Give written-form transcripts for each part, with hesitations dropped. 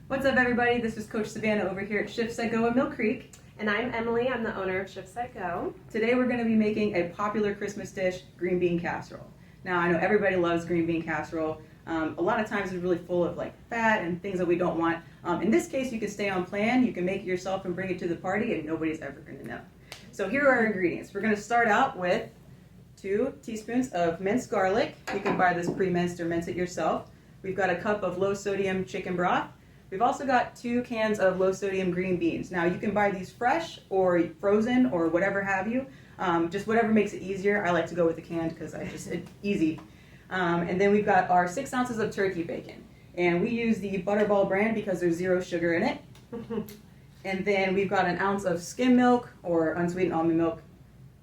What's up, everybody? This is Coach Savannah over here at ShiftSetGo in Mill Creek. And I'm Emily. I'm the owner of ShiftSetGo. Today we're going to be making a popular Christmas dish, green bean casserole. Now, I know everybody loves green bean casserole. A lot of times it's really full of like fat and things that we don't want. In this case, you can stay on plan. You can make it yourself and bring it to the party and nobody's ever going to know. So here are our ingredients. We're going to start out with 2 teaspoons of minced garlic. You can buy this pre-minced or mince it yourself. We've got a cup of low-sodium chicken broth. We've also got 2 cans of low-sodium green beans. Now, you can buy these fresh or frozen or whatever have you. Just whatever makes it easier. I like to go with the canned because it's easy. And then we've got our 6 ounces of turkey bacon. And we use the Butterball brand because there's 0 sugar in it. And then we've got 1 ounce of skim milk or unsweetened almond milk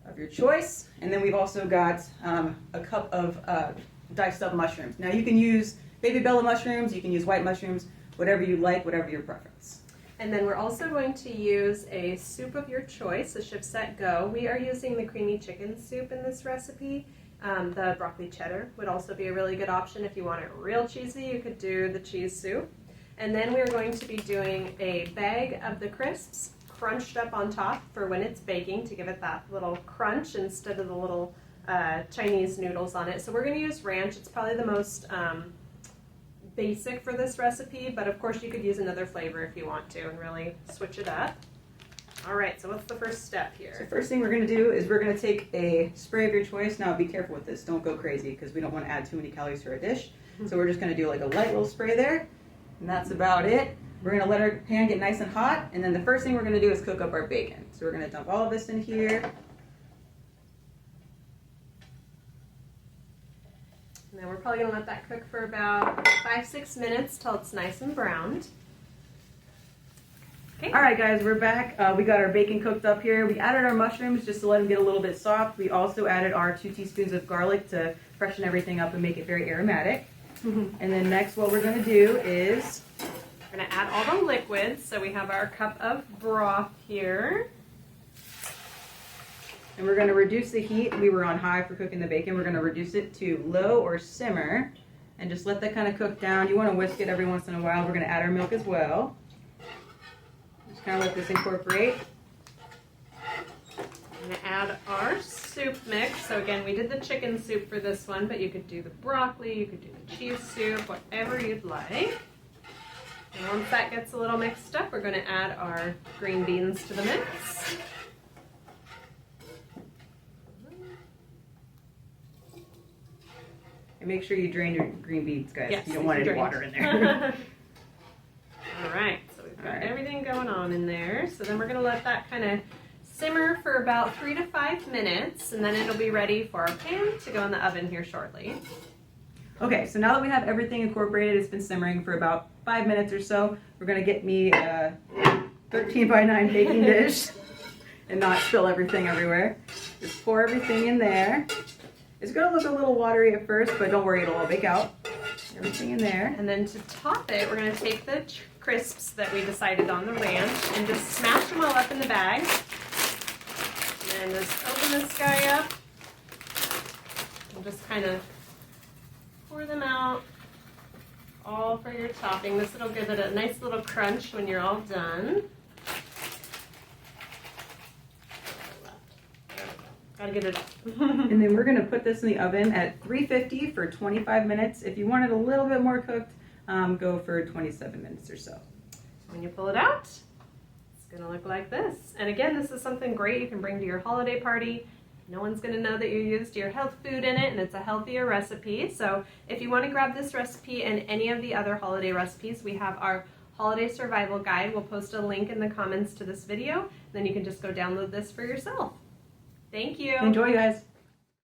of your choice. And then we've also got a cup of diced up mushrooms. Now, you can use baby bella mushrooms, you can use white mushrooms, whatever you like, whatever your preference. And then we're also going to use a soup of your choice, a ShiftSetGo. We are using the creamy chicken soup in this recipe. The broccoli cheddar would also be a really good option. If you want it real cheesy, you could do the cheese soup. And then we're going to be doing a bag of the crisps crunched up on top for when it's baking to give it that little crunch instead of the little Chinese noodles on it. So we're going to use ranch. It's probably the most basic for this recipe, but of course you could use another flavor if you want to and really switch it up. All right, so what's the first step here? So first thing we're going to do is we're going to take a spray of your choice. Now be careful with this, don't go crazy because we don't want to add too many calories to our dish. So we're just going to do like a light little spray there, and that's about it. We're going to let our pan get nice and hot, and then the first thing we're going to do is cook up our bacon. So we're going to dump all of this in here. And then we're probably going to let that cook for about 5-6 minutes till it's nice and browned. Okay. All right, guys, we're back. We got our bacon cooked up here. We added our mushrooms just to let them get a little bit soft. We also added our 2 teaspoons of garlic to freshen everything up and make it very aromatic. And then next what we're going to do is we're going to add all the liquids. So we have our cup of broth here. and we're going to reduce the heat. We were on high for cooking the bacon. We're going to reduce it to low or simmer and just let that kind of cook down. You want to whisk it every once in a while. We're going to add our milk as well. Just kind of let this incorporate. I'm going to add our soup mix. So again, we did the chicken soup for this one, but you could do the broccoli, you could do the cheese soup, whatever you'd like. And once that gets a little mixed up, we're going to add our green beans to the mix. And make sure you drain your green beans, guys. Yes, you don't want any water in there. All right, so we've got everything going on in there. So then we're going to let that kind of simmer for about 3 to 5 minutes, and then it'll be ready for our pan to go in the oven here shortly. Okay, so now that we have everything incorporated, it's been simmering for about 5 minutes or so. We're going to get me a 13 by 9 baking dish and not spill everything everywhere. Just pour everything in there. It's going to look a little watery at first, but don't worry, it'll all bake out. Everything in there. And then to top it, we're going to take the crisps that we decided on, the ranch, and just smash them all up in the bag. And then just open this guy up and just kind of pour them out all for your topping. This will give it a nice little crunch when you're all done. Gotta get it up. And then we're going to put this in the oven at 350 for 25 minutes. If you want it a little bit more cooked, go for 27 minutes or so. When you pull it out, it's going to look like this. And again, this is something great you can bring to your holiday party. No one's going to know that you used your health food in it, and it's a healthier recipe. So if you want to grab this recipe and any of the other holiday recipes, we have our holiday survival guide. We'll post a link in the comments to this video. Then you can just go download this for yourself. Thank you. Enjoy, guys.